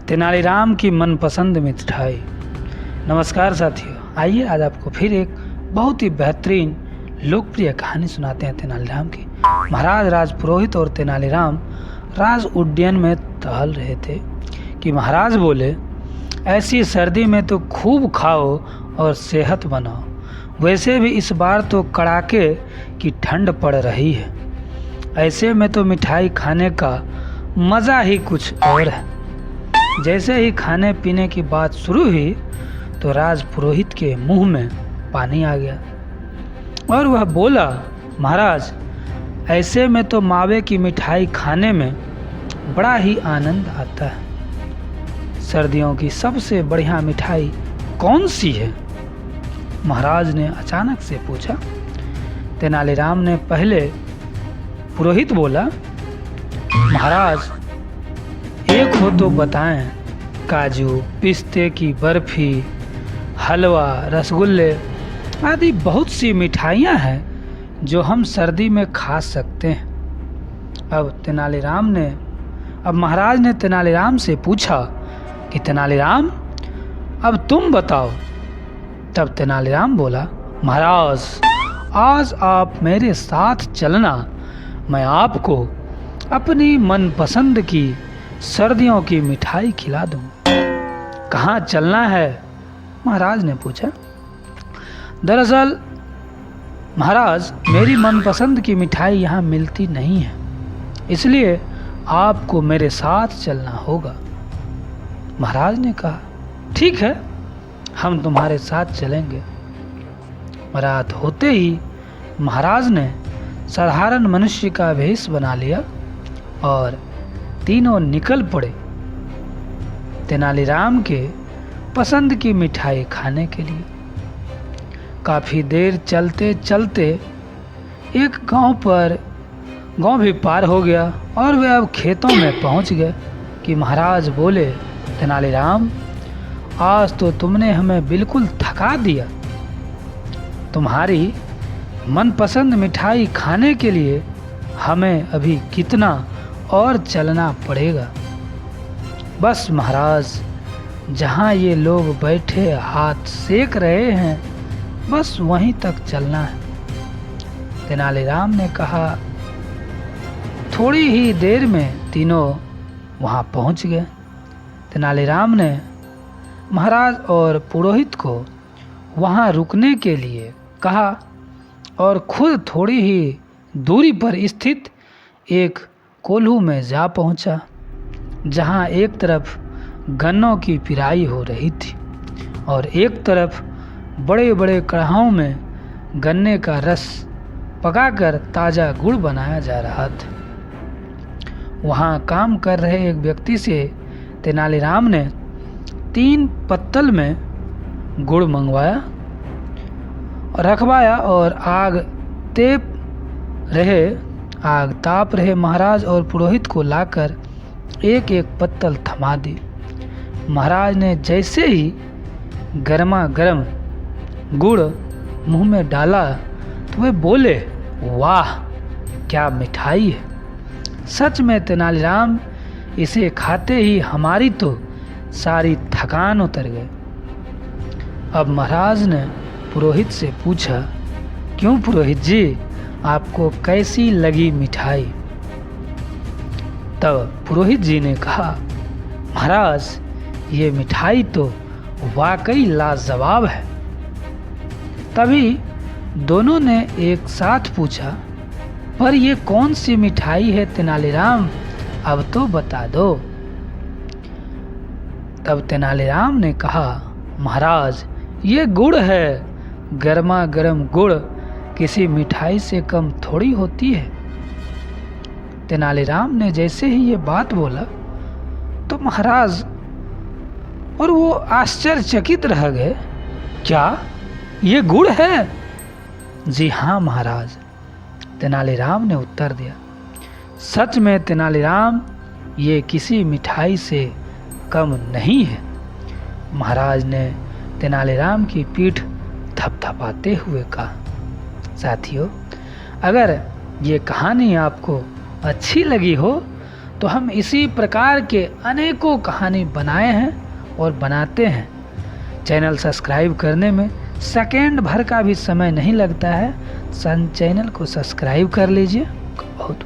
तेनालीराम की मनपसंद मिठाई। नमस्कार साथियों, आइए आज आपको फिर एक बहुत ही बेहतरीन लोकप्रिय कहानी सुनाते हैं तेनालीराम की। महाराज राजपुरोहित और तेनालीराम राज उद्यान में टहल रहे थे कि महाराज बोले, ऐसी सर्दी में तो खूब खाओ और सेहत बनाओ। वैसे भी इस बार तो कड़ाके की ठंड पड़ रही है। ऐसे में तो मिठाई खाने का मज़ा ही कुछ और है। जैसे ही खाने पीने की बात शुरू हुई तो राजपुरोहित के मुंह में पानी आ गया और वह बोला, महाराज, ऐसे में तो मावे की मिठाई खाने में बड़ा ही आनंद आता है। सर्दियों की सबसे बढ़िया मिठाई कौन सी है? महाराज ने अचानक से पूछा। तेनालीराम ने पहले पुरोहित बोला, महाराज, एक हो तो बताएं। काजू, पिस्ते की बर्फी, हलवा, रसगुल्ले आदि बहुत सी मिठाइयाँ हैं जो हम सर्दी में खा सकते हैं। अब महाराज ने तेनालीराम से पूछा कि तेनालीराम, अब तुम बताओ। तब तेनालीराम बोला, महाराज, आज आप मेरे साथ चलना। मैं आपको अपनी मनपसंद की सर्दियों की मिठाई खिला दूँ। कहाँ चलना है? महाराज ने पूछा। दरअसल महाराज, मेरी मनपसंद की मिठाई यहाँ मिलती नहीं है, इसलिए आपको मेरे साथ चलना होगा। महाराज ने कहा, ठीक है, हम तुम्हारे साथ चलेंगे। रात होते ही महाराज ने साधारण मनुष्य का भेष बना लिया और तीनों निकल पड़े तेनालीराम के पसंद की मिठाई खाने के लिए। काफ़ी देर चलते चलते एक गांव भी पार हो गया और वे अब खेतों में पहुंच गए कि महाराज बोले, तेनालीराम, आज तो तुमने हमें बिल्कुल थका दिया। तुम्हारी मनपसंद मिठाई खाने के लिए हमें अभी कितना और चलना पड़ेगा। बस महाराज, जहाँ ये लोग बैठे हाथ सेक रहे हैं, बस वहीं तक चलना है। तेनालीराम ने कहा। थोड़ी ही देर में तीनों वहाँ पहुँच गए। तेनालीराम ने महाराज और पुरोहित को वहाँ रुकने के लिए कहा और खुद थोड़ी ही दूरी पर स्थित एक कोल्हू में जा पहुंचा, जहां एक तरफ गन्नों की पिराई हो रही थी और एक तरफ बड़े बड़े कढ़ाओं में गन्ने का रस पकाकर ताज़ा गुड़ बनाया जा रहा था। वहां काम कर रहे एक व्यक्ति से तेनालीराम ने 3 पत्तल में गुड़ मंगवाया और रखवाया और आग ताप रहे महाराज और पुरोहित को लाकर एक एक पत्तल थमा दी। महाराज ने जैसे ही गर्मा गर्म गुड़ मुंह में डाला तो वे बोले, वाह, क्या मिठाई है। सच में तेनालीराम, इसे खाते ही हमारी तो सारी थकान उतर गई। अब महाराज ने पुरोहित से पूछा, क्यों पुरोहित जी, आपको कैसी लगी मिठाई? तब पुरोहित जी ने कहा, महाराज, ये मिठाई तो वाकई लाजवाब है। तभी दोनों ने एक साथ पूछा, पर ये कौन सी मिठाई है तेनालीराम, अब तो बता दो। तब तेनालीराम ने कहा, महाराज, ये गुड़ है। गर्मा गर्म गुड़ किसी मिठाई से कम थोड़ी होती है। तेनालीराम ने जैसे ही ये बात बोला तो महाराज और वो आश्चर्यचकित रह गए। क्या ये गुड़ है? जी हाँ महाराज, तेनालीराम ने उत्तर दिया। सच में तेनालीराम, ये किसी मिठाई से कम नहीं है। महाराज ने तेनालीराम की पीठ थपथपाते हुए कहा। साथियों, अगर ये कहानी आपको अच्छी लगी हो तो हम इसी प्रकार के अनेकों कहानी बनाए हैं और बनाते हैं। चैनल सब्सक्राइब करने में सेकेंड भर का भी समय नहीं लगता है। चैनल को सब्सक्राइब कर लीजिए। बहुत